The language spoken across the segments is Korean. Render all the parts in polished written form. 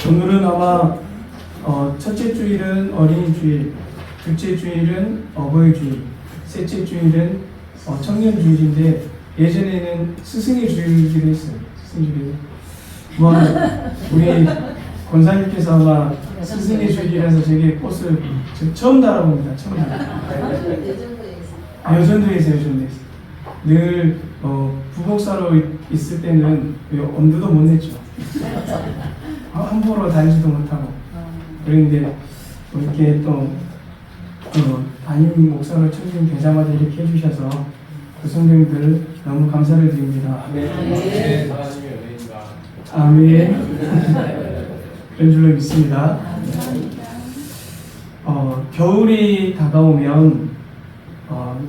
오늘은 아마 첫째 주일은 어린이 주일, 둘째 주일은 어버이 주일, 셋째 주일은 청년 주일인데 예전에는 스승의 주일이기도 했어요. 스승의 주일. 뭐 우리 권사님께서 아마 스승의 주일이라서 제게 꽃을 처음 달아봅니다. 처음 달아. 여전도에서 늘 부복사로 있을 때는 엄두도 못 냈죠. 함부로 다니지도 못하고. 그런데 이렇게 또 담임 목사로 청진되자마자 이렇게 해주셔서 그 성도님들 너무 감사를 드립니다. 아멘. 아멘. 그런 줄로 믿습니다. 겨울이 다가오면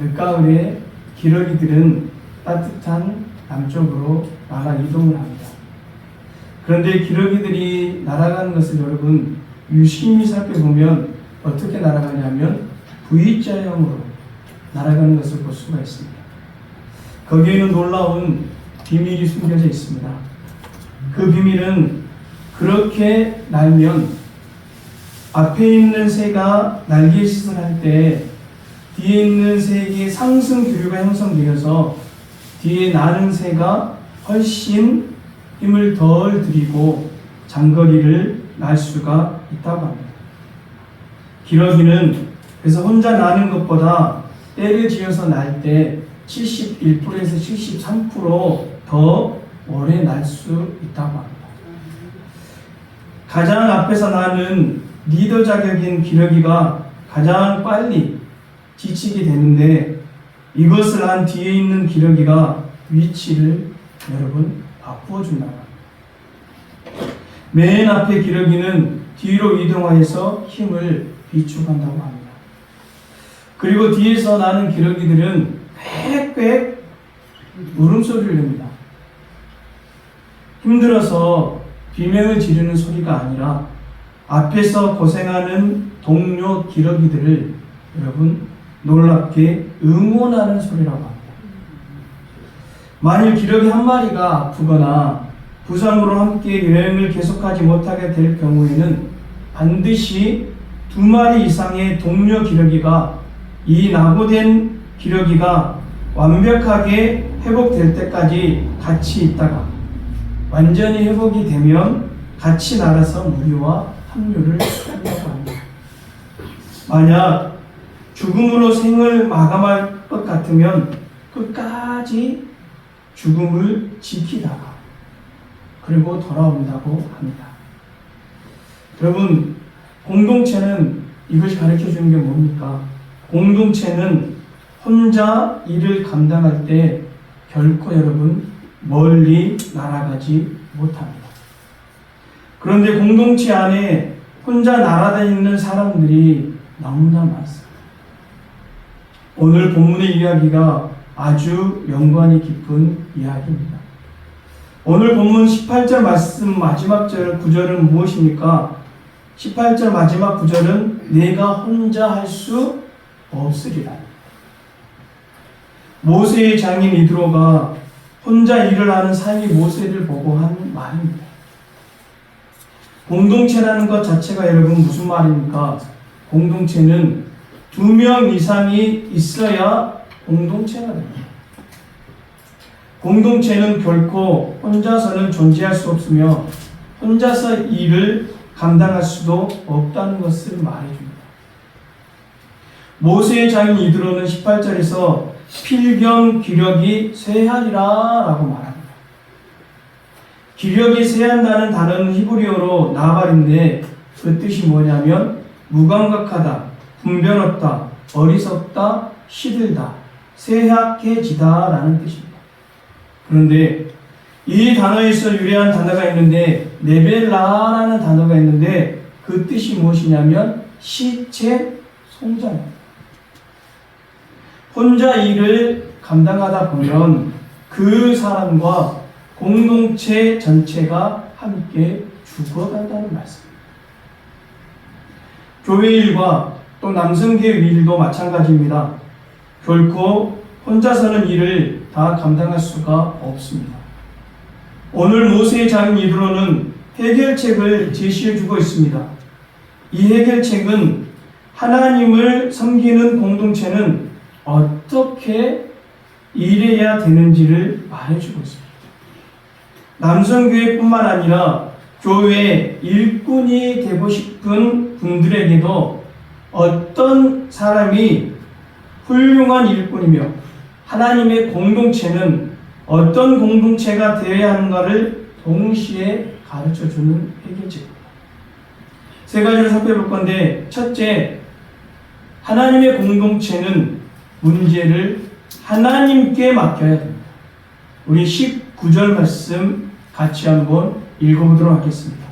늦가을에 기러기들은 따뜻한 남쪽으로 나가 이동을 합니다. 그런데 기러기들이 날아가는 것을 여러분 유심히 살펴보면 어떻게 날아가냐면 V자형으로 날아가는 것을 볼 수가 있습니다. 거기에는 놀라운 비밀이 숨겨져 있습니다. 그 비밀은 그렇게 날면 앞에 있는 새가 날개짓을 할 때 뒤에 있는 새에게 상승 기류가 형성되어서 뒤에 나는 새가 훨씬 힘을 덜 들이고 장거리를 날 수가 있다고 합니다. 기러기는 그래서 혼자 나는 것보다 때를 지어서 날 때 71%에서 73%더 오래 날 수 있다고 합니다. 가장 앞에서 나는 리더 자격인 기러기가 가장 빨리 지치게 되는데 이것을 한 뒤에 있는 기러기가 위치를 여러분 바꾸어 준다고 합니다. 맨 앞에 기러기는 뒤로 이동하여서 힘을 비축한다고 합니다. 그리고 뒤에서 나는 기러기들은 꽥꽥 울음소리를 냅니다. 힘들어서 비명을 지르는 소리가 아니라 앞에서 고생하는 동료 기러기들을 여러분 놀랍게 응원하는 소리라고 합니다. 만일 기러기 한 마리가 아프거나 부상으로 함께 여행을 계속하지 못하게 될 경우에는 반드시 2마리 이상의 동료 기러기가 이 낙오된 기러기가 완벽하게 회복될 때까지 같이 있다가 완전히 회복이 되면 같이 날아서 무리와 합류를 한다고 합니다. 만약 죽음으로 생을 마감할 것 같으면 끝까지 죽음을 지키다가 그리고 돌아온다고 합니다. 여러분, 공동체는 이것이 가르쳐 주는 게 뭡니까? 공동체는 혼자 일을 감당할 때 결코 여러분 멀리 날아가지 못합니다. 그런데 공동체 안에 혼자 날아다니는 사람들이 너무나 많습니다. 오늘 본문의 이야기가 아주 연관이 깊은 이야기입니다. 오늘 본문 18절 말씀 마지막 절 9절은 무엇입니까? 18절 마지막 9절은 내가 혼자 할 수 없으리라. 모세의 장인 이드로가 혼자 일을 하는 사위 모세를 보고 한 말입니다. 공동체라는 것 자체가 여러분 무슨 말입니까? 공동체는 2명 이상이 있어야 공동체가 됩니다. 공동체는 결코 혼자서는 존재할 수 없으며 혼자서 일을 감당할 수도 없다는 것을 말해줍니다. 모세의 장인 이드로는 18절에서 필경 기력이 쇠하리라 라고 말합니다. 기력이 쇠한다는 단어는 히브리어로 나발인데 그 뜻이 뭐냐면 무감각하다, 분별 없다, 어리석다, 시들다, 쇠약해지다 라는 뜻입니다. 그런데 이 단어에서 유래한 단어가 있는데 네벨라라는 단어가 있는데 그 뜻이 무엇이냐면 시체 송장입니다. 혼자 일을 감당하다 보면 그 사람과 공동체 전체가 함께 죽어간다는 말씀입니다. 교회 일과 또 남성계 일도 마찬가지입니다. 결코 혼자서는 일을 다 감당할 수가 없습니다. 오늘 모세의 장인 이드로는 해결책을 제시해 주고 있습니다. 이 해결책은 하나님을 섬기는 공동체는 어떻게 일해야 되는지를 말해주고 있습니다. 남성교회뿐만 아니라 교회 일꾼이 되고 싶은 분들에게도 어떤 사람이 훌륭한 일꾼이며 하나님의 공동체는 어떤 공동체가 되어야 하는가를 동시에 가르쳐주는 해결책입니다. 세 가지를 살펴볼 건데, 첫째, 하나님의 공동체는 문제를 하나님께 맡겨야 됩니다. 우리 19절 말씀 같이 한번 읽어보도록 하겠습니다.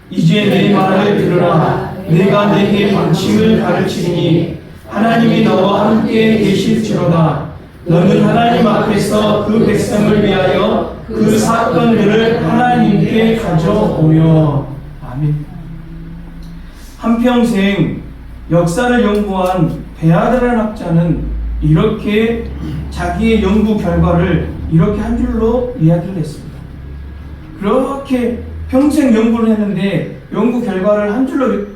이제 내 말을 들으라. 내가 내게 방침을 가르치리니 하나님이 너와 함께 계실지로다. 너는 하나님 앞에서 그 백성을 위하여 그 사건들을 하나님께 가져오며. 아멘. 한평생 역사를 연구한 베아드란 학자는 이렇게 자기의 연구 결과를 이렇게 한 줄로 이야기를 했습니다. 그렇게 평생 연구를 했는데 연구 결과를 한 줄로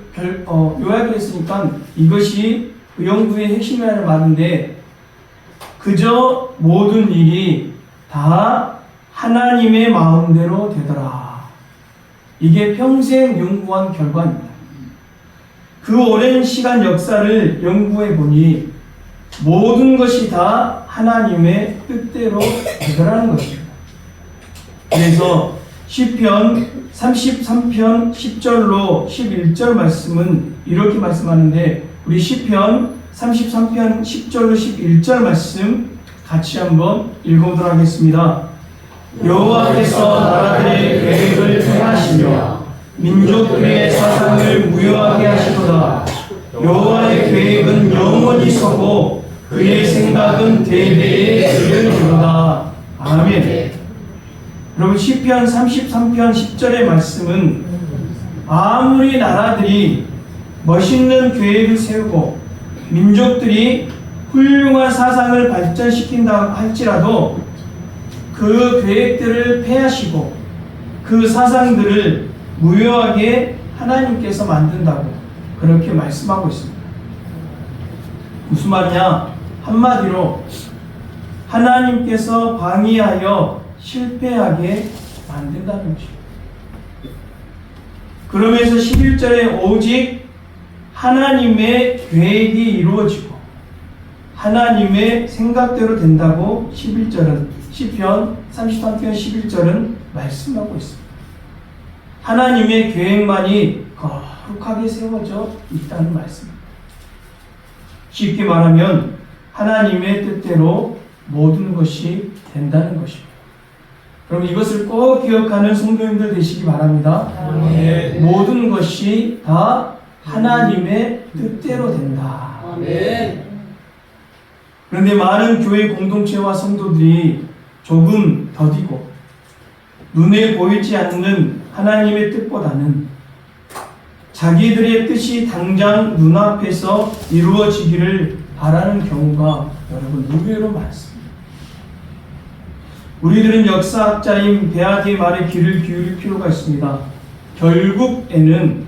요약을 했으니까 이것이 그 연구의 핵심이라는 말인데, 그저 모든 일이 다 하나님의 마음대로 되더라. 이게 평생 연구한 결과입니다. 그 오랜 시간 역사를 연구해 보니 모든 것이 다 하나님의 뜻대로 되더라는 것입니다. 그래서 시편 33편 10절로 11절 말씀은 이렇게 말씀하는데, 우리 시편 33편 10절로 11절 말씀 같이 한번 읽어보도록 하겠습니다. 여호와께서 나라들의 계획을 폐하시며 민족들의 사상을 무효하게 하시도다. 여호와의 계획은 영원히 서고 그의 생각은 대대에 이르리로다. 아멘. 여러분, 시편 33편 10절의 말씀은 아무리 나라들이 멋있는 계획을 세우고 민족들이 훌륭한 사상을 발전시킨다 할지라도 그 계획들을 폐하시고 그 사상들을 무효하게 하나님께서 만든다고 그렇게 말씀하고 있습니다. 무슨 말이냐? 한마디로 하나님께서 방해하여 실패하게 만든다는 것입니다. 그러면서 11절에 오직 하나님의 계획이 이루어지고 하나님의 생각대로 된다고 11절은 시편 33편 11절은 말씀하고 있습니다. 하나님의 계획만이 거룩하게 세워져 있다는 말씀입니다. 쉽게 말하면 하나님의 뜻대로 모든 것이 된다는 것입니다. 그럼 이것을 꼭 기억하는 성도님들 되시기 바랍니다. 아멘. 모든 것이 다 하나님의 뜻대로 된다. 아멘. 그런데 많은 교회 공동체와 성도들이 조금 더디고 눈에 보이지 않는 하나님의 뜻보다는 자기들의 뜻이 당장 눈앞에서 이루어지기를 바라는 경우가 여러분 의외로 많습니다. 우리들은 역사학자인 베아드의 말에 귀를 기울일 필요가 있습니다. 결국에는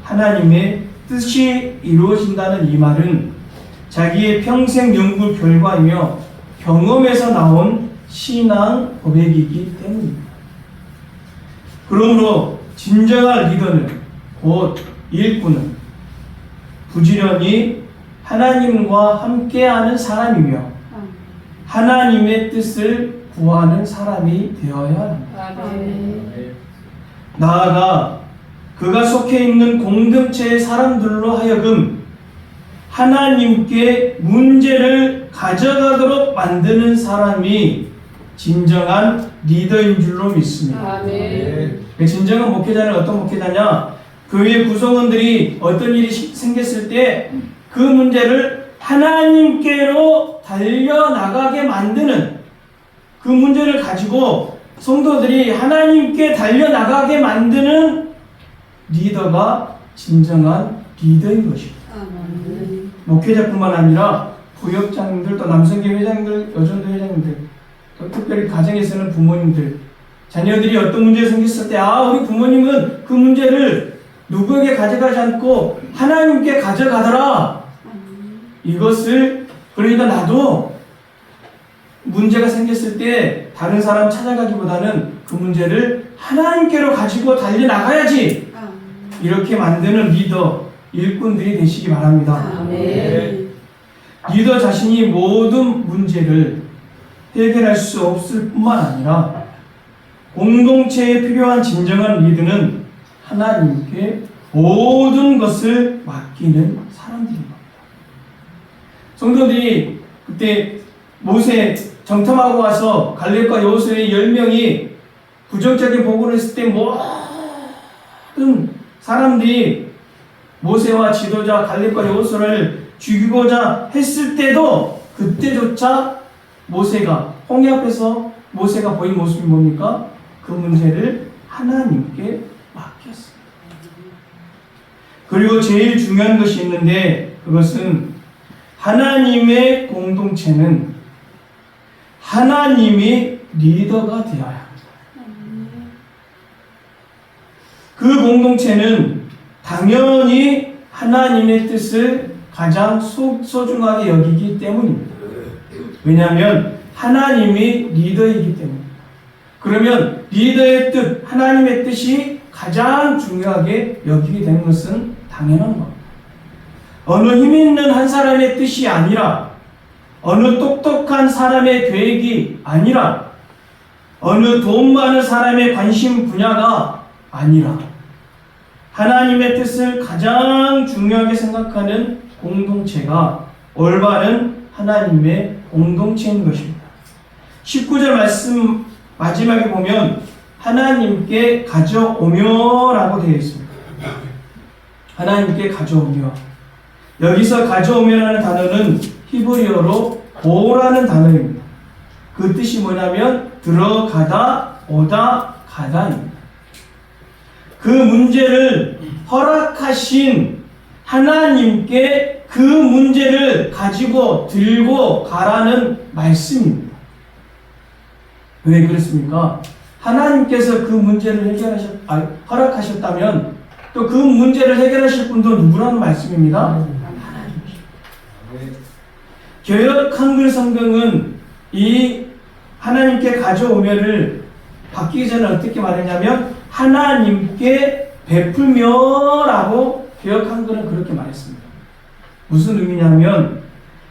하나님의 뜻이 이루어진다는 이 말은 자기의 평생 연구 결과이며 경험에서 나온 신앙 고백이기 때문입니다. 그러므로 진정한 리더는, 곧 일꾼은 부지런히 하나님과 함께하는 사람이며 하나님의 뜻을 구하는 사람이 되어야 합니다. 나아가 그가 속해 있는 공동체의 사람들로 하여금 하나님께 문제를 가져가도록 만드는 사람이 진정한 리더인 줄로 믿습니다. 진정한 목회자는 어떤 목회자냐? 교회 구성원들이 어떤 일이 생겼을 때 그 문제를 하나님께로 달려나가게 만드는, 그 문제를 가지고 성도들이 하나님께 달려나가게 만드는 리더가 진정한 리더인 것입니다. 목회자뿐만 아니라 부역장님들, 또 남성계 회장님들, 여전도 회장님들, 또 특별히 가정에서는 부모님들, 자녀들이 어떤 문제가 생겼을 때, 우리 부모님은 그 문제를 누구에게 가져가지 않고 하나님께 가져가더라. 이것을, 그러니까 나도 문제가 생겼을 때 다른 사람 찾아가기보다는 그 문제를 하나님께로 가지고 달려나가야지. 이렇게 만드는 리더, 일꾼들이 되시기 바랍니다. 리더 자신이 모든 문제를 해결할 수 없을 뿐만 아니라 공동체에 필요한 진정한 리더는 하나님께 모든 것을 맡기는 사람들입니다. 성도들이 그때 모세 정탐하고 와서 갈렙과 여호수아의 10명이 부정적인 보고를 했을 때 모든 사람들이 모세와 지도자 갈렙과 여호수아를 죽이고자 했을 때도 그때조차 모세가 홍해 앞에서 모세가 보인 모습이 뭡니까? 그 문제를 하나님께 맡겼습니다. 그리고 제일 중요한 것이 있는데 그것은 하나님의 공동체는 하나님이 리더가 되어야 합니다. 그 공동체는 당연히 하나님의 뜻을 가장 소중하게 여기기 때문입니다. 왜냐하면 하나님이 리더이기 때문입니다. 그러면 리더의 뜻, 하나님의 뜻이 가장 중요하게 여기게 되는 것은 당연한 겁니다. 어느 힘 있는 한 사람의 뜻이 아니라, 어느 똑똑한 사람의 계획이 아니라, 어느 돈 많은 사람의 관심 분야가 아니라 하나님의 뜻을 가장 중요하게 생각하는 공동체가 올바른 하나님의 공동체인 것입니다. 19절 말씀 마지막에 보면 하나님께 가져오며 라고 되어 있습니다. 하나님께 가져오며. 여기서 가져오며라는 단어는 히브리어로 보라는 단어입니다. 그 뜻이 뭐냐면 들어가다, 오다, 가다입니다. 그 문제를 허락하신 하나님께 그 문제를 가지고 들고 가라는 말씀입니다. 왜 그렇습니까? 하나님께서 그 문제를 허락하셨다면 또 그 문제를 해결하실 분도 누구라는 말씀입니다? 하나님이십니다. 개역 한글 성경은 이 하나님께 가져오면을 바뀌기 전에 어떻게 말했냐면 하나님께 베풀며라고 개역 한글은 그렇게 말했습니다. 무슨 의미냐면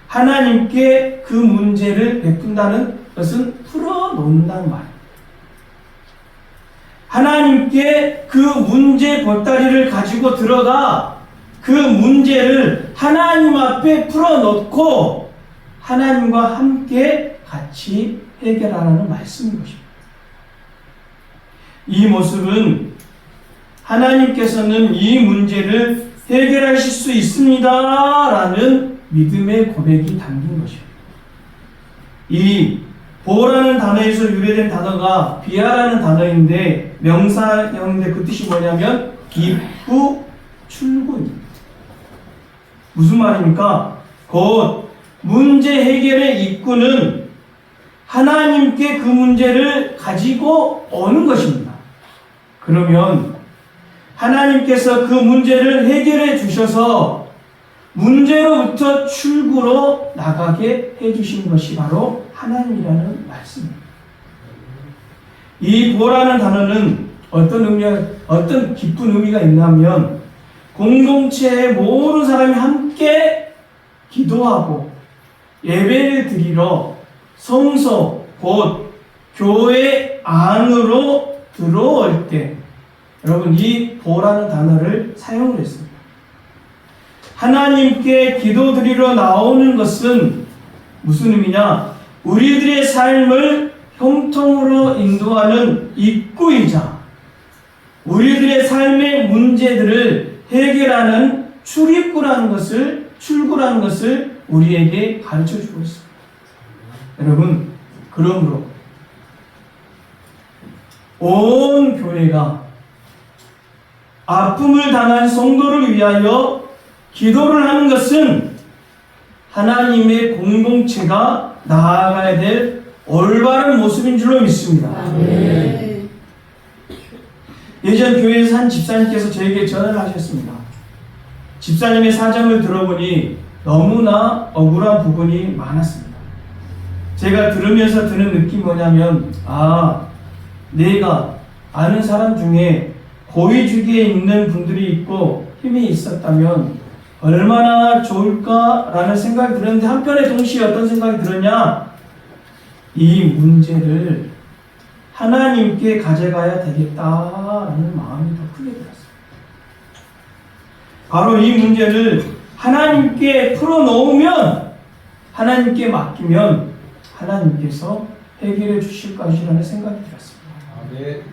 하나님께 그 문제를 베푼다는 것은 풀어놓는다는 말입니다. 하나님께 그 문제 보따리를 가지고 들어가 그 문제를 하나님 앞에 풀어놓고 하나님과 함께 같이 해결하라는 말씀인 것입니다. 이 모습은 하나님께서는 이 문제를 해결하실 수 있습니다 라는 믿음의 고백이 담긴 것입니다. 이 보라는 단어에서 유래된 단어가 비하라는 단어인데 명사형인데 그 뜻이 뭐냐면 입구, 출구입니다. 무슨 말입니까? 곧 문제 해결의 입구는 하나님께 그 문제를 가지고 오는 것입니다. 그러면 하나님께서 그 문제를 해결해 주셔서 문제로부터 출구로 나가게 해주신 것이 바로 하나님이라는 말씀입니다. 이 보라는 단어는 어떤 깊은 의미가 있냐면 공동체의 모든 사람이 함께 기도하고 예배를 드리러 성소 곧 교회 안으로 들어올 때 여러분 이 보라는 단어를 사용을 했습니다. 하나님께 기도드리러 나오는 것은 무슨 의미냐? 우리들의 삶을 형통으로 인도하는 입구이자 우리들의 삶의 문제들을 해결하는 출구라는 것을 우리에게 가르쳐주고 있습니다. 여러분, 그러므로 온 교회가 아픔을 당한 성도를 위하여 기도를 하는 것은 하나님의 공동체가 나아가야 될 올바른 모습인 줄로 믿습니다. 예전 교회에서 한 집사님께서 저에게 전화를 하셨습니다. 집사님의 사정을 들어보니 너무나 억울한 부분이 많았습니다. 제가 들으면서 드는 느낌이 뭐냐면, 내가 아는 사람 중에 고위직에 있는 분들이 있고 힘이 있었다면 얼마나 좋을까라는 생각이 들었는데, 한편에 동시에 어떤 생각이 들었냐? 이 문제를 하나님께 가져가야 되겠다라는 마음이 더 크게 들었어요. 바로 이 문제를 하나님께 풀어놓으면, 하나님께 맡기면 하나님께서 해결해 주실 것이라는 생각이 들었습니다.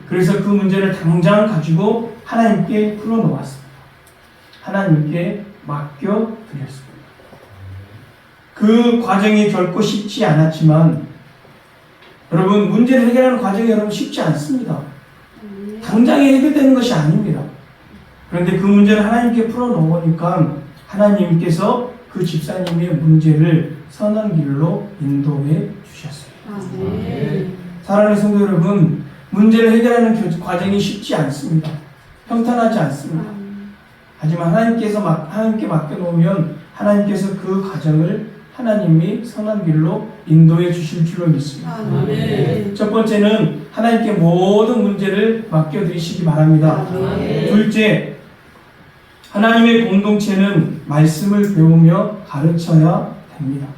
그래서 그 문제를 당장 가지고 하나님께 풀어놓았습니다. 하나님께 맡겨드렸습니다. 그 과정이 결코 쉽지 않았지만, 여러분, 문제를 해결하는 과정이 여러분 쉽지 않습니다. 당장에 해결되는 것이 아닙니다. 그런데 그 문제를 하나님께 풀어놓으니까 하나님께서 그 집사님의 문제를 선한 길로 인도해 주셨어요. 사랑하는 성도 여러분, 문제를 해결하는 과정이 쉽지 않습니다. 평탄하지 않습니다. 하지만 하나님께 맡겨놓으면 하나님께서 그 과정을 하나님이 선한 길로 인도해 주실 줄로 믿습니다. 첫 번째는 하나님께 모든 문제를 맡겨드리시기 바랍니다. 둘째, 하나님의 공동체는 말씀을 배우며 가르쳐야 됩니다.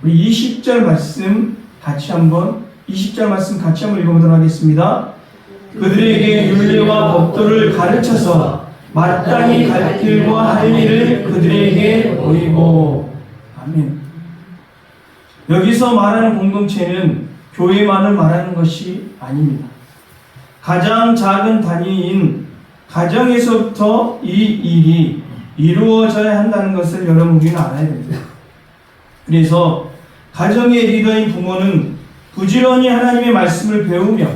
우리 20절 말씀 같이 한번 읽어보도록 하겠습니다. 그들에게 율례와 법도를 가르쳐서 마땅히 갈 길과 할 일을 그들에게 보이고. 아멘. 여기서 말하는 공동체는 교회만을 말하는 것이 아닙니다. 가장 작은 단위인 가정에서부터 이 일이 이루어져야 한다는 것을 여러분 우리는 알아야 됩니다. 그래서 가정의 리더인 부모는 부지런히 하나님의 말씀을 배우며,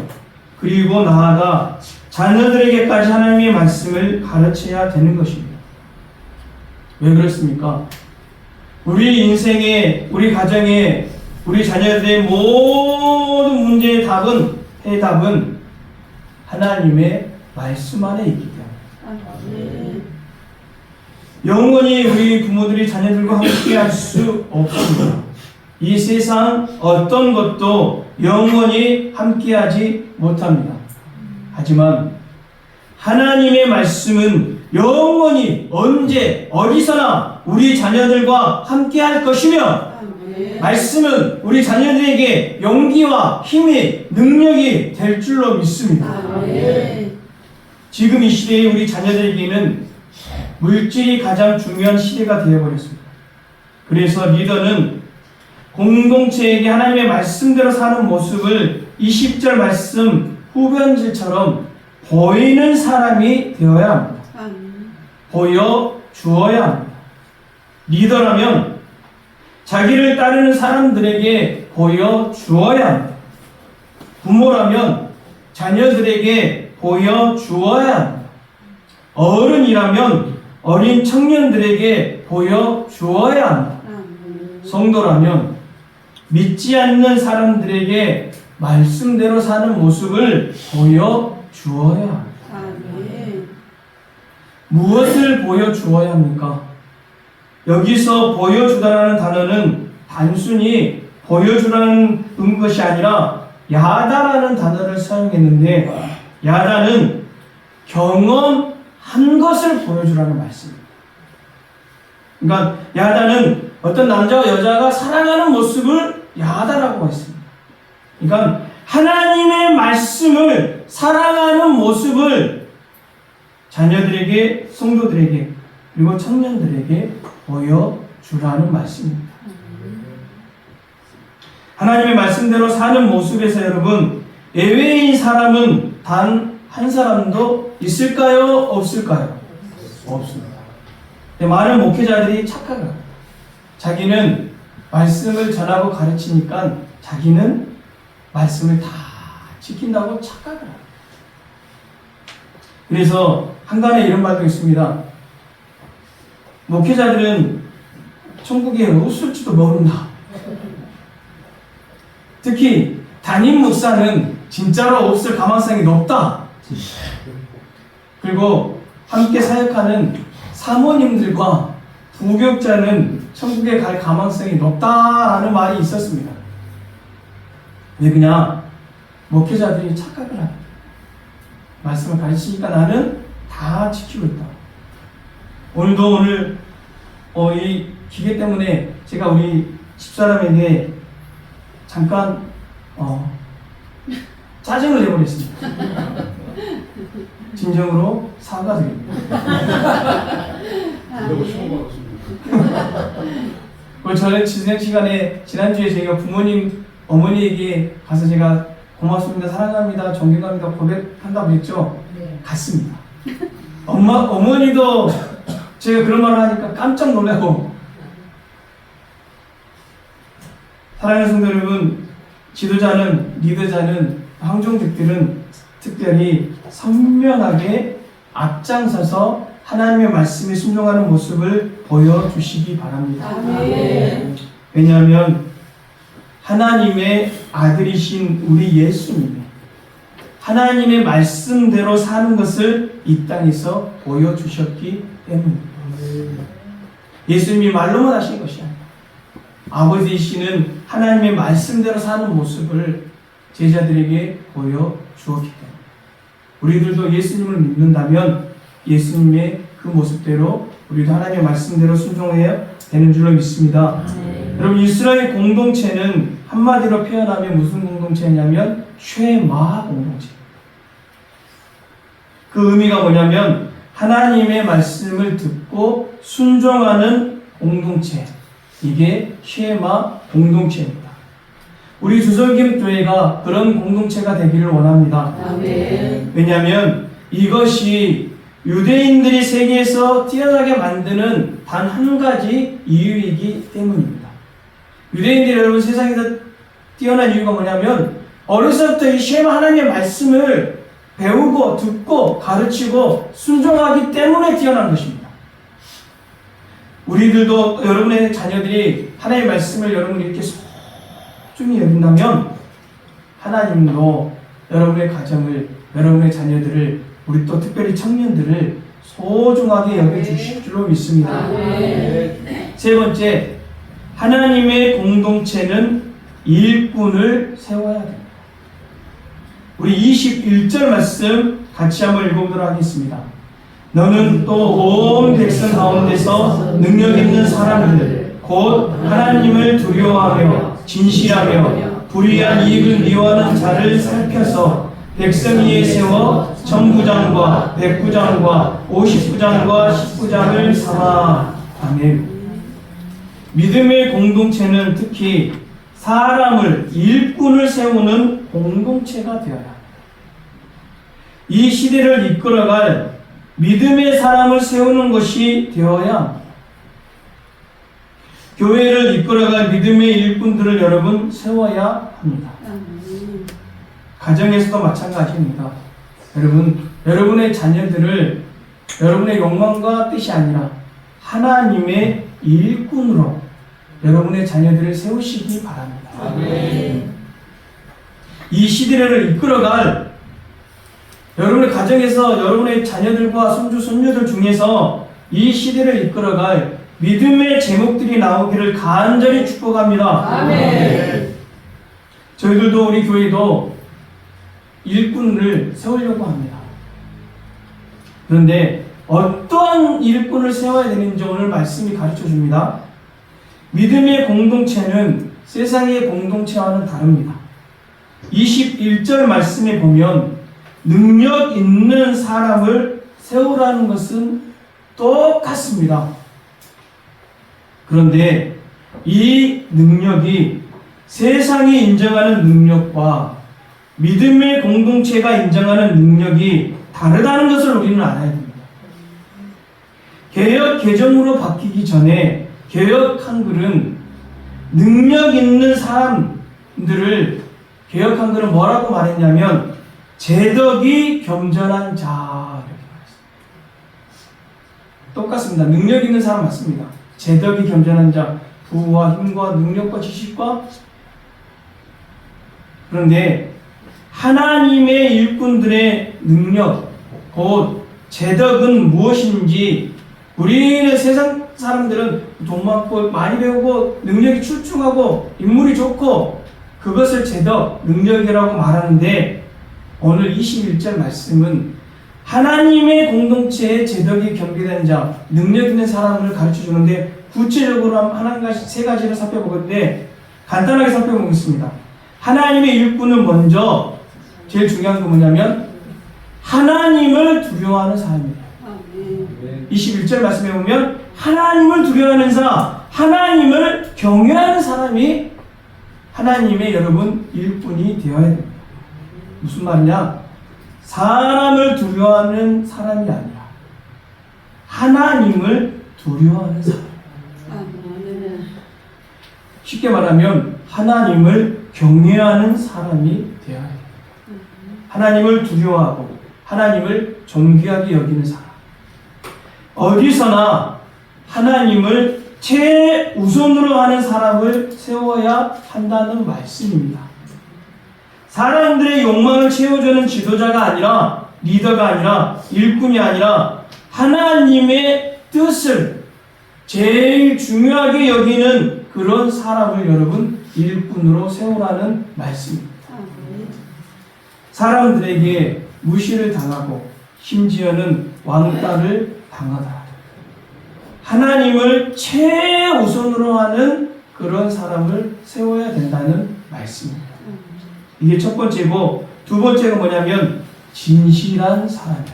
그리고 나아가 자녀들에게까지 하나님의 말씀을 가르쳐야 되는 것입니다. 왜 그렇습니까? 우리 인생에, 우리 가정에, 우리 자녀들의 모든 문제의 해답은 하나님의 말씀 안에 있기 때문에 영원히 우리 부모들이 자녀들과 함께 할 수 없습니다. 이 세상 어떤 것도 영원히 함께하지 못합니다. 하지만 하나님의 말씀은 영원히 언제 어디서나 우리 자녀들과 함께할 것이며, 말씀은 우리 자녀들에게 용기와 힘이, 능력이 될 줄로 믿습니다. 지금 이 시대에 우리 자녀들에게는 물질이 가장 중요한 시대가 되어버렸습니다. 그래서 리더는 공동체에게 하나님의 말씀대로 사는 모습을 20절 말씀 후변질처럼 보이는 사람이 되어야 합니다. 보여주어야 합니다. 리더라면 자기를 따르는 사람들에게 보여주어야 합니다. 부모라면 자녀들에게 보여주어야 합니다. 어른이라면 어린 청년들에게 보여주어야 합니다. 성도라면 믿지 않는 사람들에게 말씀대로 사는 모습을 보여주어야 합니다. 무엇을 보여주어야 합니까? 여기서 보여주다라는 단어는 단순히 보여주라는 것이 아니라 야다라는 단어를 사용했는데, 야다는 경험한 것을 보여주라는 말씀입니다. 그러니까 야다는 어떤 남자와 여자가 사랑하는 모습을 야다라고 했습니다. 그러니까 하나님의 말씀을 사랑하는 모습을 자녀들에게, 성도들에게, 그리고 청년들에게 보여주라는 말씀입니다. 하나님의 말씀대로 사는 모습에서 여러분, 예외인 사람은 단 한 사람도 있을까요? 없을까요? 없습니다. 많은 목회자들이 착각을 합니다. 자기는 말씀을 전하고 가르치니까 자기는 말씀을 다 지킨다고 착각을 합니다. 그래서 한간에 이런 말도 있습니다. 목회자들은 천국에 없을지도 모른다. 특히 담임 목사는 진짜로 없을 가망성이 높다. 그리고 함께 사역하는 사모님들과 부교육자는 천국에 갈 가망성이 높다라는 말이 있었습니다. 왜 그냥 목회자들이 착각을 합니다. 말씀을 가르치니까 나는 다 지키고 있다. 오늘 이 기계 때문에 제가 우리 집사람에게 잠깐 짜증을 내버렸습니다. 진정으로 사과드립니다. 지난 시간에 지난주에 저희가 부모님 어머니에게 가서 제가 고맙습니다, 사랑합니다, 존경합니다 고백한다고 했죠. 네. 같습니다. 어머니도 제가 그런 말을 하니까 깜짝 놀라고. 사랑하는 성도 여러분, 지도자는, 리더자는, 황종직들은 특별히 선명하게 앞장서서 하나님의 말씀에 순종하는 모습을 보여주시기 바랍니다. 아멘. 왜냐하면 하나님의 아들이신 우리 예수님이 하나님의 말씀대로 사는 것을 이 땅에서 보여주셨기 때문입니다. 예수님이 말로만 하신 것이 아니라 아버지이시는 하나님의 말씀대로 사는 모습을 제자들에게 보여주었기 때문에 우리들도 예수님을 믿는다면 예수님의 그 모습대로 우리도 하나님의 말씀대로 순종해야 되는 줄로 믿습니다. 여러분, 이스라엘 공동체는 한마디로 표현하면 무슨 공동체냐면 쉐마 공동체. 그 의미가 뭐냐면 하나님의 말씀을 듣고 순종하는 공동체. 이게 쉐마 공동체입니다. 우리 주설김교회가 그런 공동체가 되기를 원합니다. 아멘. 왜냐하면 이것이 유대인들이 세계에서 뛰어나게 만드는 단 한 가지 이유이기 때문입니다. 유대인들이 여러분 세상에서 뛰어난 이유가 뭐냐면 어려서부터 이 쉐마 하나님의 말씀을 배우고 듣고 가르치고 순종하기 때문에 뛰어난 것입니다. 우리들도 여러분의 자녀들이 하나님의 말씀을 여러분이 이렇게 소중히 여긴다면 하나님도 여러분의 가정을, 여러분의 자녀들을, 우리 또 특별히 청년들을 소중하게 여겨주실 줄로 믿습니다. 세 번째, 하나님의 공동체는 일꾼을 세워야 됩니다. 우리 21절 말씀 같이 한번 읽어보도록 하겠습니다. 너는 또 온 백성 가운데서 능력 있는 사람들 곧 하나님을 두려워하며 진실하며 불의한 이익을 미워하는 자를 살펴서 백성 위에 세워 천부장과 백부장과 50부장과 10부장을 삼아. 아멘. 믿음의 공동체는 특히 사람을, 일꾼을 세우는 공동체가 되어야 합니다. 이 시대를 이끌어갈 믿음의 사람을 세우는 것이 되어야 합니다. 교회를 이끌어갈 믿음의 일꾼들을 여러분 세워야 합니다. 가정에서도 마찬가지입니다. 여러분의 자녀들을 여러분의 욕망과 뜻이 아니라 하나님의 일꾼으로 여러분의 자녀들을 세우시기 바랍니다. 아멘. 이 시대를 이끌어갈 여러분의 가정에서 여러분의 자녀들과 손주, 손녀들 중에서 이 시대를 이끌어갈 믿음의 제목들이 나오기를 간절히 축복합니다. 아멘. 저희들도 우리 교회도 일꾼을 세우려고 합니다. 그런데 어떠한 일꾼을 세워야 되는지 오늘 말씀이 가르쳐 줍니다. 믿음의 공동체는 세상의 공동체와는 다릅니다. 21절 말씀에 보면 능력 있는 사람을 세우라는 것은 똑같습니다. 그런데 이 능력이 세상이 인정하는 능력과 믿음의 공동체가 인정하는 능력이 다르다는 것을 우리는 알아야 됩니다. 개역 개정으로 바뀌기 전에 개역 한글은 능력 있는 사람들을 개역 한글은 뭐라고 말했냐면 재덕이 겸전한 자 이렇게 말했습니다. 똑같습니다. 능력 있는 사람 맞습니다. 재덕이 겸전한 자, 부와 힘과 능력과 지식과. 그런데 하나님의 일꾼들의 능력, 곧 제덕은 무엇인지, 우리는 세상 사람들은 돈 많고 많이 배우고 능력이 출중하고 인물이 좋고 그것을 제덕, 능력이라고 말하는데, 오늘 21절 말씀은 하나님의 공동체에 제덕이 겸비된 자, 능력 있는 사람을 가르쳐 주는데, 구체적으로 세 가지를 살펴보건데 간단하게 살펴보겠습니다. 하나님의 일꾼은 먼저 제일 중요한 건 뭐냐면 하나님을 두려워하는 사람입니다. 21절 말씀에 보면 하나님을 두려워하는 자, 하나님을 경외하는 사람이 하나님의 여러분 일꾼이 되어야 됩니다. 무슨 말이냐? 사람을 두려워하는 사람이 아니라 하나님을 두려워하는 사람. 쉽게 말하면 하나님을 경외하는 사람이 되어야 됩니다. 하나님을 두려워하고 하나님을 존귀하게 여기는 사람. 어디서나 하나님을 최우선으로 하는 사람을 세워야 한다는 말씀입니다. 사람들의 욕망을 채워주는 지도자가 아니라, 리더가 아니라, 일꾼이 아니라 하나님의 뜻을 제일 중요하게 여기는 그런 사람을 여러분 일꾼으로 세우라는 말씀입니다. 사람들에게 무시를 당하고 심지어는 왕따를 당하다. 하나님을 최우선으로 하는 그런 사람을 세워야 된다는 말씀입니다. 이게 첫 번째고, 두 번째가 뭐냐면 진실한 사람이다.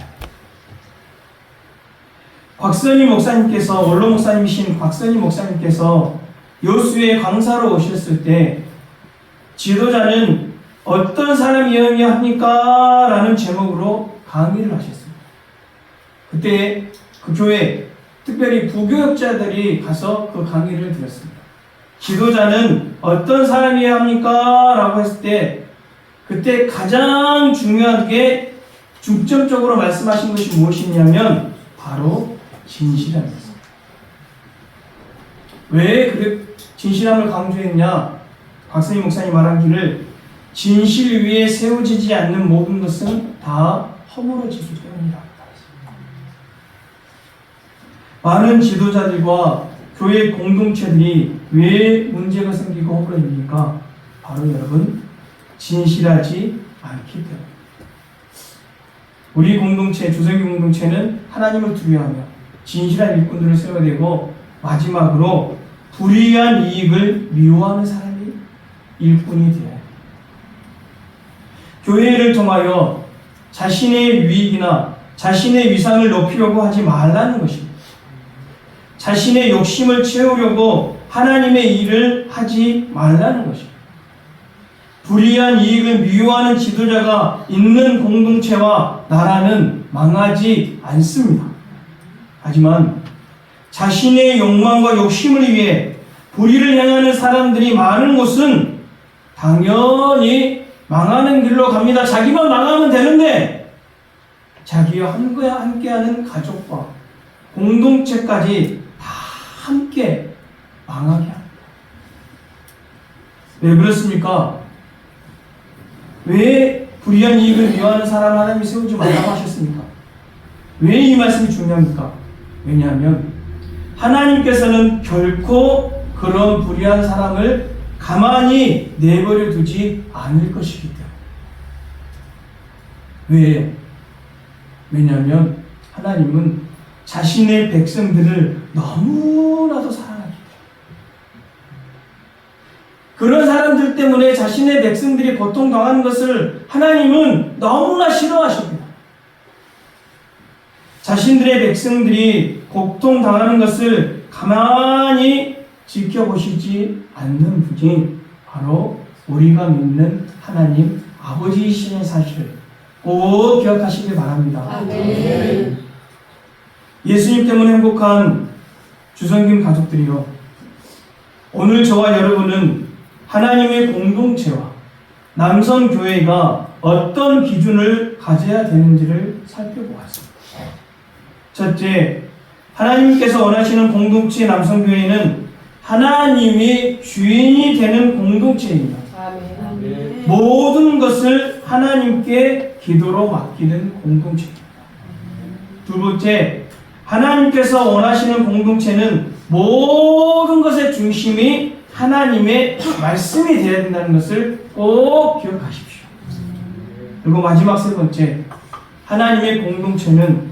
곽선희 목사님께서, 원로 목사님이신 곽선희 목사님께서 여수에 강사로 오셨을 때 지도자는 어떤 사람이어야 합니까? 라는 제목으로 강의를 하셨습니다. 그때 그 교회, 특별히 부교역자들이 가서 그 강의를 들었습니다. 지도자는 어떤 사람이어야 합니까? 라고 했을 때 그때 가장 중요하게 중점적으로 말씀하신 것이 무엇이냐면 바로 진실함이었습니다. 왜 그렇게 진실함을 강조했냐? 곽선희 목사님 말하기를 진실 위에 세워지지 않는 모든 것은 다 허물어지기 때문이다. 많은 지도자들과 교회 공동체들이 왜 문제가 생기고 허물어집니까? 바로 여러분 진실하지 않기 때문입니다. 우리 공동체, 주성교 공동체는 하나님을 두려워하며 진실한 일꾼들을 세워야 되고, 마지막으로 불의한 이익을 미워하는 사람이 일꾼이 되어야 합니다. 교회를 통하여 자신의 유익이나 자신의 위상을 높이려고 하지 말라는 것입니다. 자신의 욕심을 채우려고 하나님의 일을 하지 말라는 것입니다. 불의한 이익을 미워하는 지도자가 있는 공동체와 나라는 망하지 않습니다. 하지만 자신의 욕망과 욕심을 위해 불의를 행하는 사람들이 많은 곳은 당연히 망하는 길로 갑니다. 자기만 망하면 되는데 자기와 함께하는 가족과 공동체까지 다 함께 망하게 합니다. 왜 그렇습니까? 왜 불의한 이익을 미워하는 사람을 하나님이 세우지 말라고 하셨습니까? 왜 이 말씀이 중요합니까? 왜냐하면 하나님께서는 결코 그런 불의한 사람을 가만히 내버려 두지 않을 것이기 때문에. 왜? 왜냐하면 하나님은 자신의 백성들을 너무나도 사랑하기 때문에. 그런 사람들 때문에 자신의 백성들이 고통당하는 것을 하나님은 너무나 싫어하십니다. 자신들의 백성들이 고통당하는 것을 가만히 지켜보시지 않는 분이 바로 우리가 믿는 하나님 아버지이시는 사실을 꼭 기억하시길 바랍니다. 아멘. 예수님 때문에 행복한 주성김 가족들이요, 오늘 저와 여러분은 하나님의 공동체와 남성교회가 어떤 기준을 가져야 되는지를 살펴보았습니다. 첫째, 하나님께서 원하시는 공동체 남성교회는 하나님이 주인이 되는 공동체입니다. 아멘. 모든 것을 하나님께 기도로 맡기는 공동체입니다. 두 번째, 하나님께서 원하시는 공동체는 모든 것의 중심이 하나님의 말씀이 되어야 된다는 것을 꼭 기억하십시오. 그리고 마지막 세 번째, 하나님의 공동체는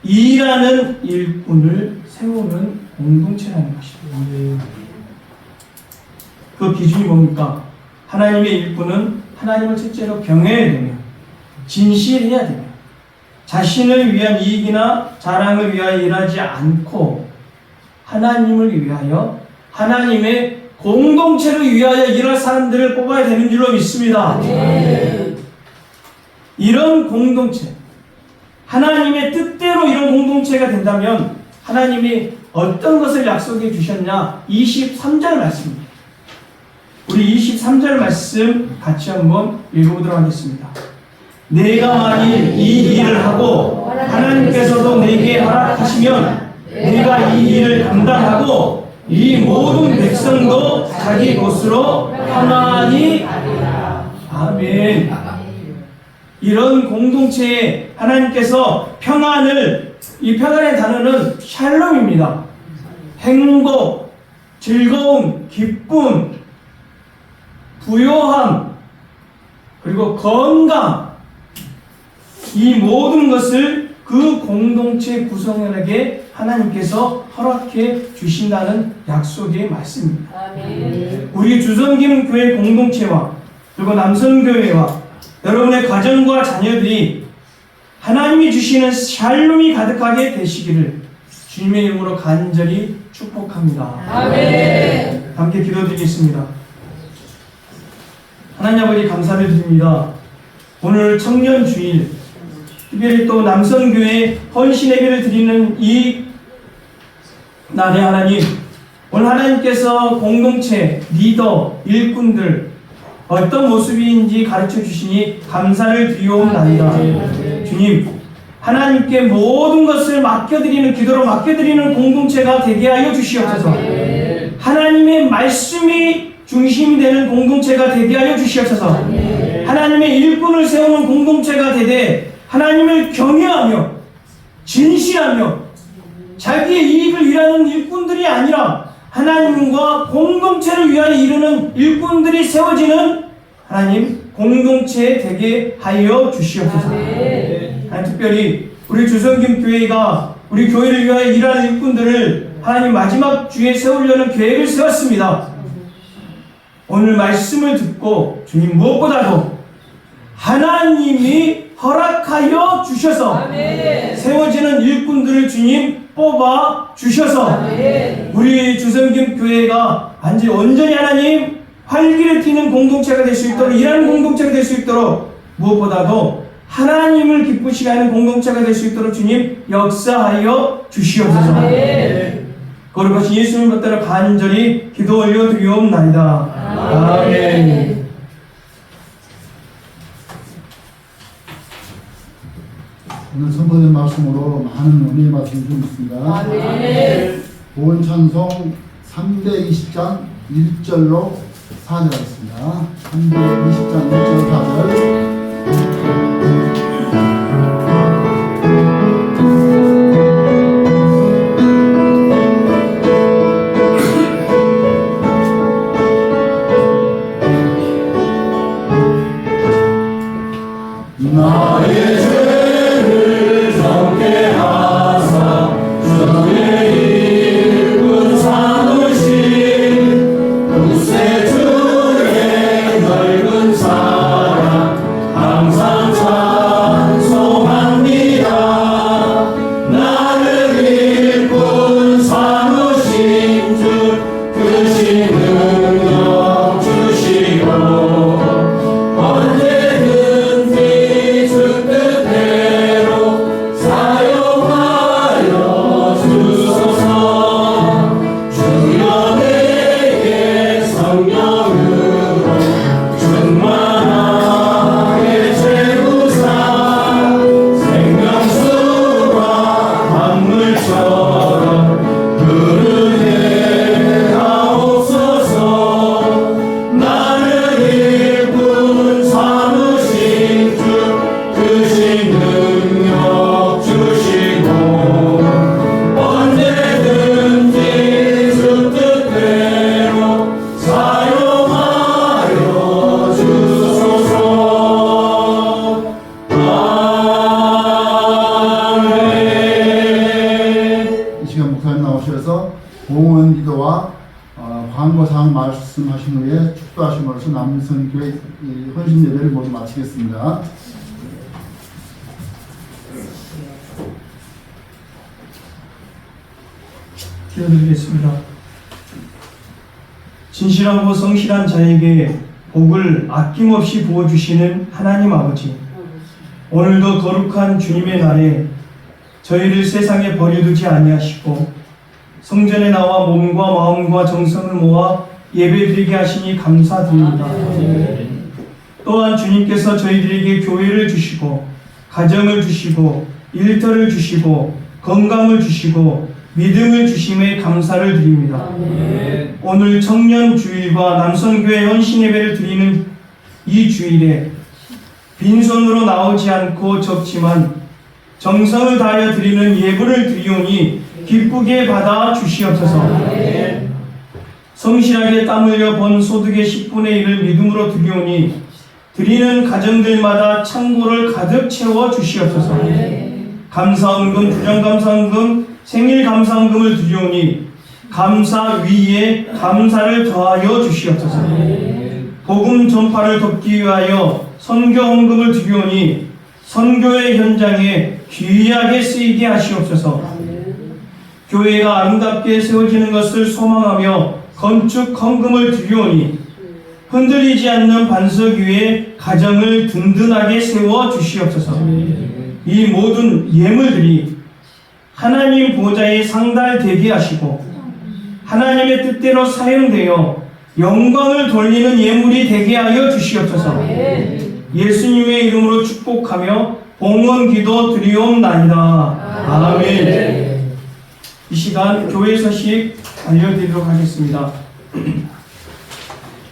일하는 일꾼을 세우는 공동체라는 것입니다. 그 기준이 뭡니까? 하나님의 일꾼은 하나님을 첫째로 경외해야 되며 진실해야 되며 자신을 위한 이익이나 자랑을 위하여 일하지 않고 하나님을 위하여 하나님의 공동체를 위하여 일할 사람들을 뽑아야 되는 줄로 믿습니다. 이런 공동체, 하나님의 뜻대로 이런 공동체가 된다면 하나님이 어떤 것을 약속해 주셨냐? 23절 말씀입니다. 우리 23절 말씀 같이 한번 읽어보도록 하겠습니다. 내가 만일 이 일을 하고 하나님께서도 내게 허락하시면 내가 이 일을 감당하고 이 모든 백성도 자기 곳으로 평안히 가리라. 아멘. 이런 공동체에 하나님께서 평안을, 이 평안의 단어는 샬롬입니다. 행복, 즐거움, 기쁨, 부요함, 그리고 건강, 이 모든 것을 그 공동체 구성원에게 하나님께서 허락해 주신다는 약속의 말씀입니다. 아멘. 우리 주성김 교회 공동체와 그리고 남성교회와 여러분의 가정과 자녀들이 하나님이 주시는 샬롬이 가득하게 되시기를 주님의 이름으로 간절히 축복합니다. 아멘. 함께 기도드리겠습니다. 하나님 아버지 감사를 드립니다. 오늘 청년 주일, 특별히 또 남성교회 헌신 예배를 드리는 이 날에 하나님, 오늘 하나님께서 공동체, 리더, 일꾼들 어떤 모습인지 가르쳐 주시니 감사를 드리옵나이다. 주님, 하나님께 모든 것을 맡겨드리는, 기도로 맡겨드리는 공동체가 되게 하여 주시옵소서. 하나님의 말씀이 중심이 되는 공동체가 되게 하여 주시옵소서. 하나님의 일꾼을 세우는 공동체가 되되 하나님을 경외하며 진실하며 자기의 이익을 위하는 일꾼들이 아니라 하나님과 공동체를 위하여 이루는 일꾼들이 세워지는 하나님 공동체 되게 하여 주시옵소서. 하나님, 특별히 우리 주성김 교회가 우리 교회를 위하여 일하는 일꾼들을 하나님 마지막 주에 세우려는 계획을 세웠습니다. 오늘 말씀을 듣고 주님 무엇보다도 하나님이 허락하여 주셔서 세워지는 일꾼들을 주님 뽑아 주셔서 우리 주성김 교회가 온전히 하나님 활기를 띠는 공동체가 될 수 있도록, 일하는 공동체가 될 수 있도록, 무엇보다도 하나님을 기쁘시게 하는 공동체가 될 수 있도록 주님 역사하여 주시옵소서. 거룩하신 예수님 받들어 간절히 기도 올려드리옵나이다. 아멘. 오늘 선포된 말씀으로 많은 은혜의 말씀 좀 있습니다. 아멘. 보은 찬송 320장 1절로 4절 하겠습니다. 320장 1절 4절. 나의 죄를 정케 하사 주의 일꾼 삼으신 구세주의 넓은 사랑 항상 찬송합니다. 나를 일꾼 삼으신 주 크신 능력 주시고 언제든지 주 뜻대로 사용하여 주소서. 주여 내게 성령으로 충만하게 채우사 생명수와 강물처럼 흐르게 하옵소서. 나를 일꾼 삼으신 주 크신 능력 주시고 나오셔서 봉헌 기도와 광고사항 말씀하신 후에 축도하심으로써 남성교회 헌신 예배를 모두 마치겠습니다. 기도드리겠습니다. 진실하고 성실한 자에게 복을 아낌없이 부어주시는 하나님 아버지, 오늘도 거룩한 주님의 날에 저희를 세상에 버려두지 아니하시고 성전에 나와 몸과 마음과 정성을 모아 예배드리게 하시니 감사드립니다. 또한 주님께서 저희들에게 교회를 주시고 가정을 주시고 일터를 주시고 건강을 주시고 믿음을 주심에 감사를 드립니다. 오늘 청년 주일과 남성교회 헌신 예배를 드리는 이 주일에 빈손으로 나오지 않고 적지만 정성을 다하여 드리는 예물을 드리오니 기쁘게 받아 주시옵소서. 성실하게 땀 흘려 번 소득의 10분의 1을 믿음으로 드리오니 드리는 가정들마다 창고를 가득 채워 주시옵소서. 감사헌금, 주정감사헌금, 생일감사헌금을 드리오니 감사 위에 감사를 더하여 주시옵소서. 복음 전파를 돕기 위하여 선교헌금을 드리오니 선교의 현장에 귀하게 쓰이게 하시옵소서. 교회가 아름답게 세워지는 것을 소망하며 건축 헌금을 드리오니 흔들리지 않는 반석 위에 가정을 든든하게 세워 주시옵소서. 이 모든 예물들이 하나님 보좌에 상달되게 하시고 하나님의 뜻대로 사용되어 영광을 돌리는 예물이 되게 하여 주시옵소서. 예수님의 이름으로 축복하며 봉헌 기도 드리옵나이다. 아멘. 이 시간 교회 소식 알려드리도록 하겠습니다.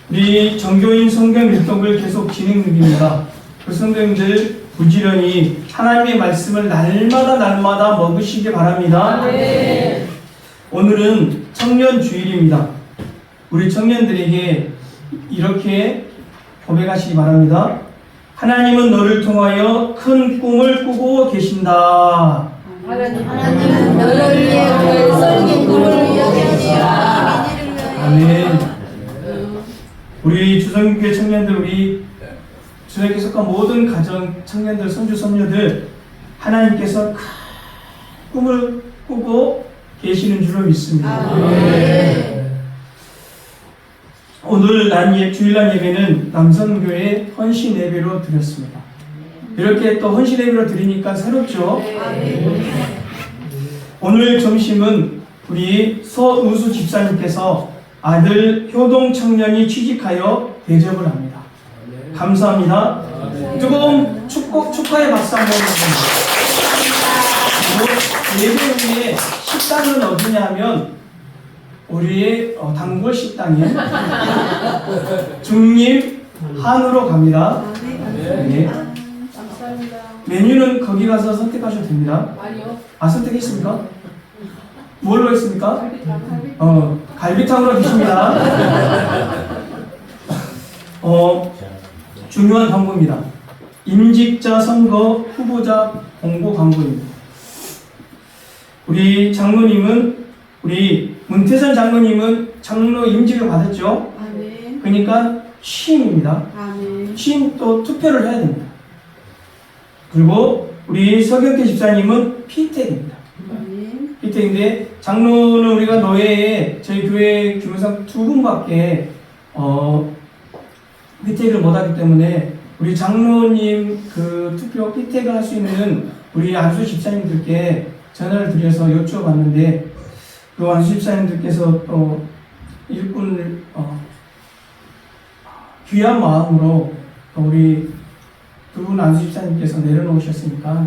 우리 정교인 성경 일독을 계속 진행 중입니다. 그 성경들 부지런히 하나님의 말씀을 날마다 먹으시기 바랍니다. 오늘은 청년 주일입니다. 우리 청년들에게 이렇게 고백하시기 바랍니다. 하나님은 너를 통하여 큰 꿈을 꾸고 계신다. 하나님은 너를 위해 별설긴 꿈을 이야기하시라. 아멘. 우리 주성교회 청년들, 우리 주님께 속한 모든 가정 청년들, 손주 손녀들, 하나님께서 큰 꿈을 꾸고 계시는 줄로 믿습니다. 오늘 주일날 예배는 남성교회 헌신 예배로 드렸습니다. 이렇게 또 헌신 예배로 드리니까 새롭죠? 오늘 점심은 우리 서우수 집사님께서 아들 효동 청년이 취직하여 대접을 합니다. 감사합니다. 뜨거운 축하의 박수 한번 해주세요. 예배 후에 식당은 어디냐 하면 우리의 단골 식당인 중립 한우로 갑니다. 네. 메뉴는 거기 가서 선택하셔도 됩니다. 아니요. 선택했습니까? 뭘로 했습니까? 갈비탕으로 드십니다. 중요한 광고입니다. 임직자 선거 후보자 공고 광고입니다. 우리 장로님은, 우리 문태선 장로님은 장로 임직을 받았죠? 그러니까 취임입니다. 취임 또 투표를 해야 됩니다. 그리고 우리 서경태 집사님은 피택입니다. 피택인데 장로는 우리가 노예에 저희 교회 규모상 2분밖에 피택을 못하기 때문에 우리 장로님 그 투표 피택을 할 수 있는 우리 안수 집사님들께 전화를 드려서 여쭤봤는데 그 안수 집사님들께서 또 일꾼을 귀한 마음으로 우리 두 분 안수 집사님께서 내려놓으셨으니까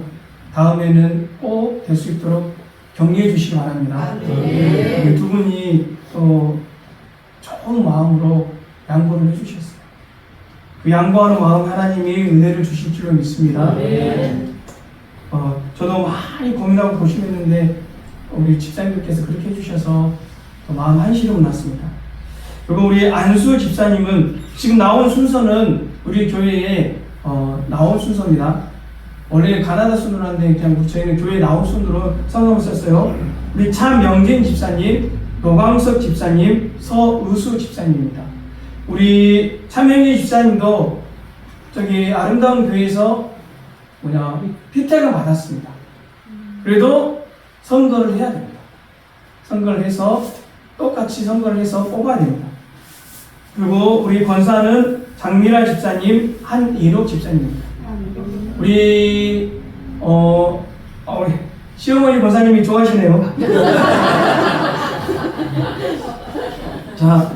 다음에는 꼭 될 수 있도록 격려해 주시기 바랍니다. 우리 두 분이 또 좋은 마음으로 양보를 해주셨어요. 그 양보하는 마음 하나님이 은혜를 주실 줄로 믿습니다. 저도 많이 고민하고 고심했는데 우리 집사님들께서 그렇게 해주셔서 마음 한시름 났습니다. 그리고 우리 안수 집사님은 지금 나온 순서는 우리 교회에 나온 순서입니다. 원래 가나다 순으로 하는데 그냥 저희는 교회 나온 순으로 성경을 썼어요. 우리 차명진 집사님, 노광석 집사님, 서의수 집사님입니다. 우리 차명진 집사님도 저기 아름다운 교회에서 피택을 받았습니다. 그래도 선거를 해야 됩니다. 선거를 해서 똑같이 선거를 해서 뽑아야 됩니다. 그리고 우리 권사는 장미라 집사님, 한인옥 집사님입니다. 우리 우리 시어머니 권사님이 좋아하시네요. 자,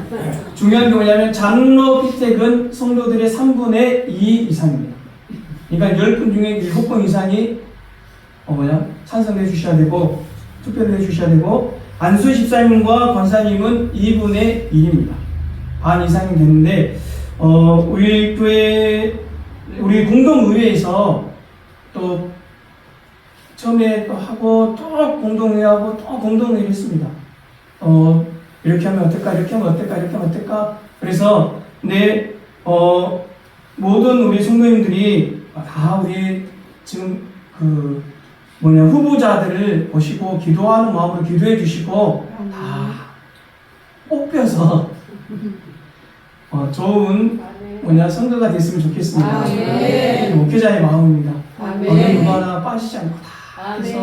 중요한 게 뭐냐면 장로 피택은 성도들의 3분의 2 이상입니다. 그러니까 10분 중에 7분 이상이 찬성해 주셔야 되고 투표를 해 주셔야 되고, 안수 집사님과 권사님은 2분의 1입니다. 반 이상이 되는데 우리 교회 우리 공동의회에서 또 처음에 또 하고 또 공동회의하고 또 공동회의를 했습니다. 이렇게 하면 어떨까, 이렇게 하면 어떨까, 이렇게 하면 어떨까. 그래서 근데 모든 우리 성도님들이 다 우리 지금 후보자들을 보시고 기도하는 마음으로 기도해 주시고 다 뽑혀서 좋은 선거가 됐으면 좋겠습니다. 목회자의 마음입니다. 어느 누구 하나 빠지지 않고 다 해서,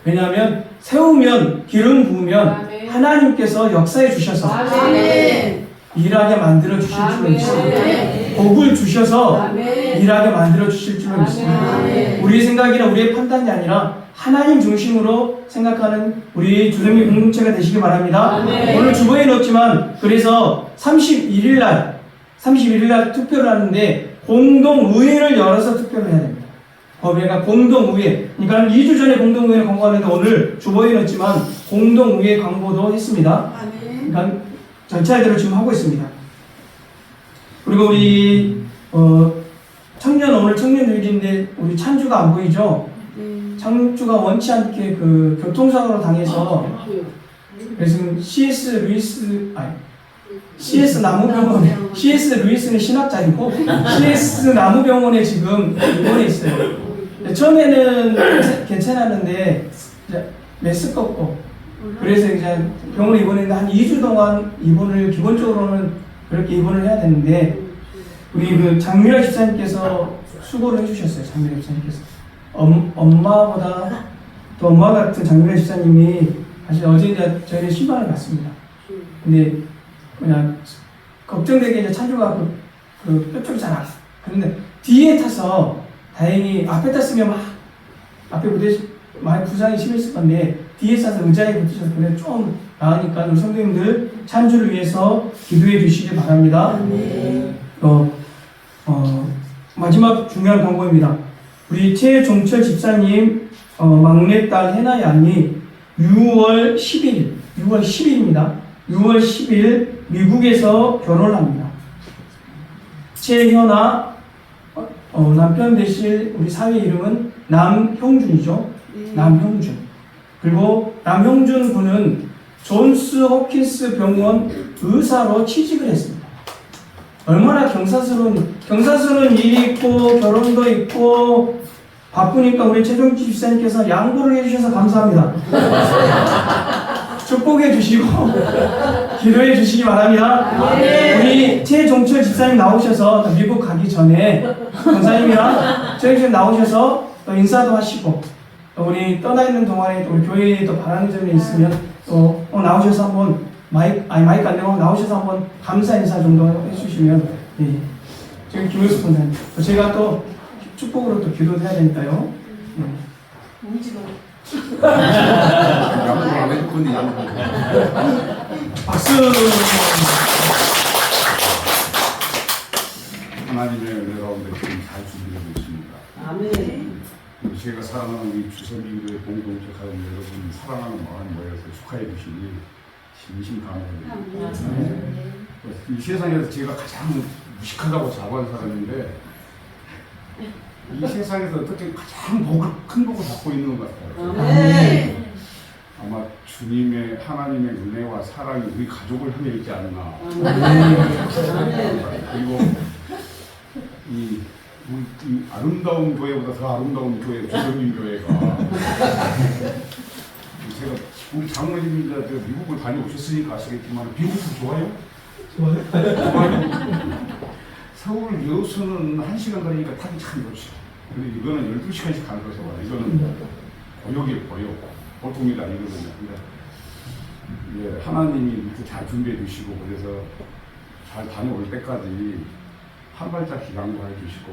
왜냐하면 세우면 기름 부으면 하나님께서 역사해 주셔서 일하게 만들어 주실 줄로 믿습니다. 복을 주셔서 일하게 만들어 주실 줄로 믿습니다. 우리 생각이나 우리의 판단이 아니라 하나님 중심으로 생각하는 우리 주정미 공동체가 되시기 바랍니다. 오늘 주보에 넣었지만, 그래서 31일 날 투표를 하는데 공동의회를 열어서 투표를 해야 됩니다. 법회가 공동의회, 그러니까 2주 전에 공동의회를 광고하는데 오늘 주보에 넣었지만 공동의회 광고도 했습니다. 그러니까 절차대로 지금 하고 있습니다. 그리고 우리 오늘 청년주일인데 우리 찬주가 안 보이죠? 창주가 원치 않게 교통사고로 당해서, 그래서 지금 CS 루이스는 신학자이고 CS 나무병원에 지금 입원해 있어요. 처음에는 괜찮았는데 이제 메스껍고, 그래서 이제 병원에 입원했는데 한 2주 동안 입원을 기본적으로는 그렇게 입원을 해야 되는데, 우리 장미라 집사님께서 수고를 해주셨어요. 장미라 집사님께서 엄마보다 더 엄마 같은 장미라 집사님이 사실 어제 이제 저희는 신방을 갔습니다. 근데 그냥 걱정되게 이제 찬주가 뼈쪽이 잘 안. 그런데 뒤에 타서 다행히 앞에 탔으면 막 앞에 많이 부상이 심했을 건데 뒤에 타서 의자에 붙으셔서 그래 좀 나으니까 우리 성도님들 찬주를 위해서 기도해 주시기 바랍니다. 마지막 중요한 광고입니다. 우리 최종철 집사님 막내딸 해나 양이 6월 10일입니다. 6월 10일 미국에서 결혼을 합니다. 최현아 남편 되실 우리 사위 이름은 남형준이죠. 남형준. 그리고 남형준 군은 존스 홉킨스 병원 의사로 취직을 했습니다. 얼마나 경사스러운 일이 있고 결혼도 있고 바쁘니까 우리 최종철 집사님께서 양보를 해주셔서 감사합니다. 축복해 주시고 기도해 주시기 바랍니다. 우리 최종철 집사님 나오셔서 미국 가기 전에 권사님이랑 최종철 나오셔서 또 인사도 하시고, 또 우리 떠나 있는 동안에 또 우리 교회에 또 바라는 점이 있으면 또 나오셔서 한번 마이크 안 되고 나오셔서 한번 감사 인사 정도 해주시면, 지금 김효수 권사님 제가 또 축복으로 또 기도도 해야 되니까요. 박수. 하나님의 은혜 가운데 지금 잘 준비되고 있습니다. 아멘. 제가 사랑하는 우리 주선민교회 공동체 가족 여러분 사랑하는 마음 모여서 축하해 주시니 진심 감사드립니다. 이 세상에서 제가 가장 무식하다고 자부한 사람인데 이 세상에서 어떻게 가장 큰 복을 받고 있는 것 같아요. 아마 주님의 하나님의 은혜와 사랑이 우리 가족을 향해 있지 않나. 그리고 이 이 아름다운 교회보다 더 아름다운 교회, 주성민 교회가. 제가 우리 장로님이 미국을 다녀오셨으니까 아시겠지만 미국도 좋아요? 좋아요. 서울 여수는 1시간 거리니까 타기 참 좋죠. 근데 이거는 12시간씩 가는 거죠. 이거는 고역이에요, 고역. 보통이 아니거든요. 근데 하나님이 이렇게 잘 준비해 주시고 그래서 잘 다녀올 때까지 한 발짝 기강도 해주시고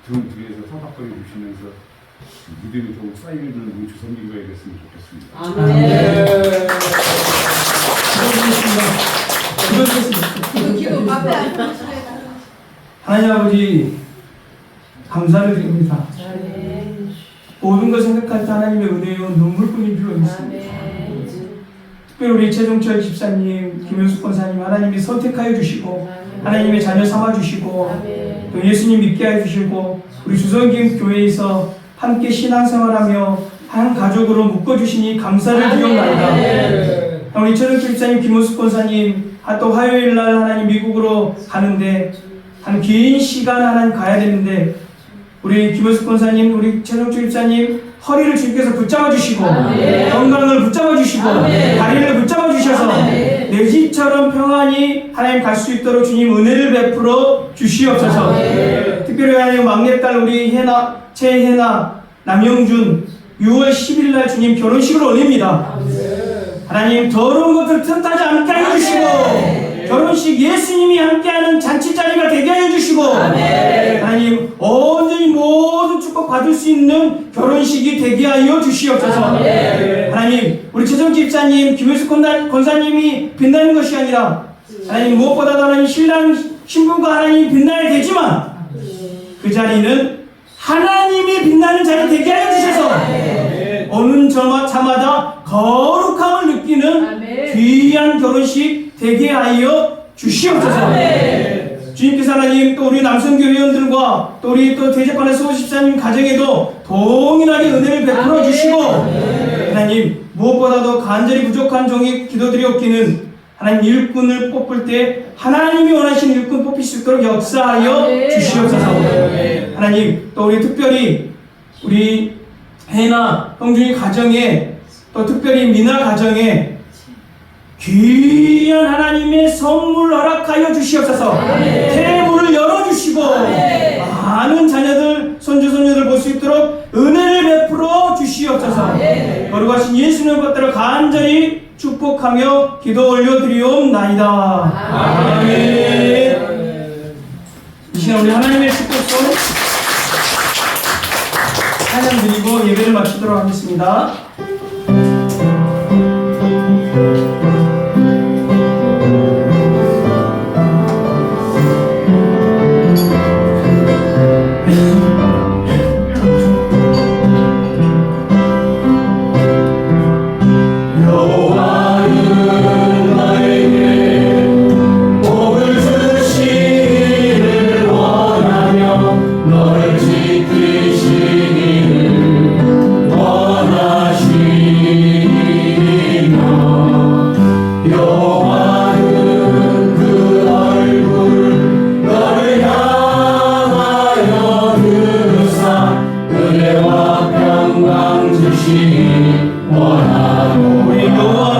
등 뒤에서 서닥거려 주시면서 믿음이 더욱 쌓이는 우리 주성민교회 됐으면 좋겠습니다. 아멘. 기도했습니다. 앞에 앉으세요. 하나님 아버지 감사를 드립니다. 모든 걸 생각할 때 하나님의 은혜요 눈물뿐인 줄 믿습니다. 특별히 우리 최종철 집사님, 김현숙 권사님 하나님이 선택하여 주시고 하나님의 자녀 삼아 주시고 또 예수님 믿게 해 주시고 우리 주성김 교회에서 함께 신앙생활하며 한 가족으로 묶어주시니 감사를 드리옵나이다. 우리 최종철 집사님, 김현숙 권사님 또 화요일날 하나님 미국으로 가는데 한 긴 시간 하나님 가야 되는데 우리 김현숙 권사님, 우리 최종철 집사님 허리를 주님께서 붙잡아 주시고 건강을 붙잡아 주시고 다리를 붙잡아 주셔서 내 집처럼 평안히 하나님 갈 수 있도록 주님 은혜를 베풀어 주시옵소서. 특별히 하나님 막내딸 우리 최혜나 남영준 6월 10일 날 주님 결혼식을 올립니다. 하나님 더러운 것들 틈타지 않게 해주시고 결혼식 예수님이 함께하는 잔치 자리가 되게 해주시고 하나님 온전히 모든 축복 받을 수 있는 결혼식이 되게 하여 주시옵소서. 하나님 우리 최정 집사님, 김효숙 권사님이 빛나는 것이 아니라 하나님 무엇보다도 하나님 신랑 신부가 하나님 빛나야 되지만 그 자리는 하나님이 빛나는 자리 되게 하여 주셔서 오는 저마다 거룩함을 느끼는 귀한 결혼식 되게 하여 주시옵소서. 주님께서 하나님 또 우리 남성교회원들과 또 우리 또 대제판의 소집사님 가정에도 동일하게 은혜를 베풀어 주시고 하나님 무엇보다도 간절히 부족한 종이 기도드리옵기는 하나님 일꾼을 뽑을 때 하나님이 원하시는 일꾼 뽑힐 수 있도록 역사하여 주시옵소서. 하나님 또 우리 특별히 우리 혜나 형준이 가정에 또 특별히 미나 가정에 귀한 하나님의 선물 허락하여 주시옵소서. 태문을 열어주시고 많은 자녀들 손주 손녀들 볼 수 있도록 은혜를 베풀어 주시옵소서. 거룩하신 예수님을 받들어 간절히 축복하며 기도 올려드리옵나이다. 아멘. 이 시간 우리 하나님의 축복으로 찬양 드리고 예배를 마치도록 하겠습니다. 우리 여호와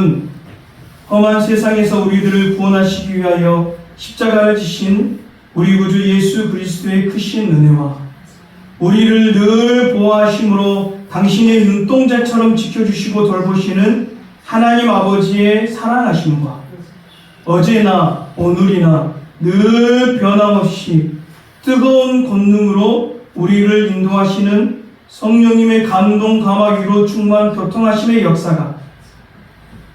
그것은 험한 세상에서 우리들을 구원하시기 위하여 십자가를 지신 우리 구주 예수 그리스도의 크신 은혜와 우리를 늘 보호하심으로 당신의 눈동자처럼 지켜주시고 돌보시는 하나님 아버지의 사랑하심과 어제나 오늘이나 늘 변함없이 뜨거운 권능으로 우리를 인도하시는 성령님의 감동 감화기로 충만 교통하심의 역사가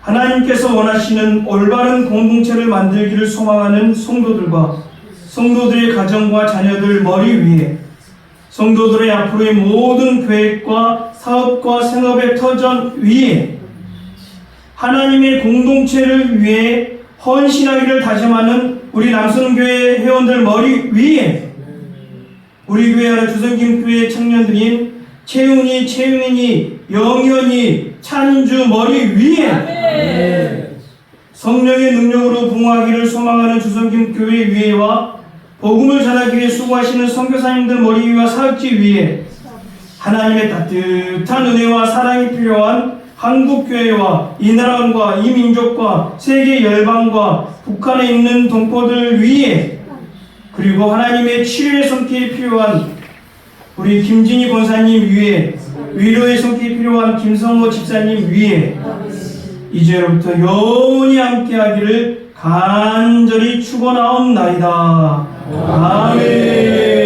하나님께서 원하시는 올바른 공동체를 만들기를 소망하는 성도들과 성도들의 가정과 자녀들 머리 위에 성도들의 앞으로의 모든 계획과 사업과 생업의 터전 위에 하나님의 공동체를 위해 헌신하기를 다짐하는 우리 남선교회 회원들 머리 위에 우리 교회 아래 주성김교회 청년들인 채윤이, 채윤이, 영현이, 찬주 머리 위에 성령의 능력으로 부흥하기를 소망하는 주성김교회 위에와 복음을 전하기 위해 수고하시는 선교사님들 머리 위와 사역지 위에 하나님의 따뜻한 은혜와 사랑이 필요한 한국교회와 이 나라와 이 민족과 세계 열방과 북한에 있는 동포들 위에 그리고 하나님의 치료의 손길이 필요한 우리 김진희 권사님 위에 위로의 손길이 필요한 김성호 집사님 위에 이제로부터 영원히 함께하기를 간절히 축원하옵나이다. 아멘.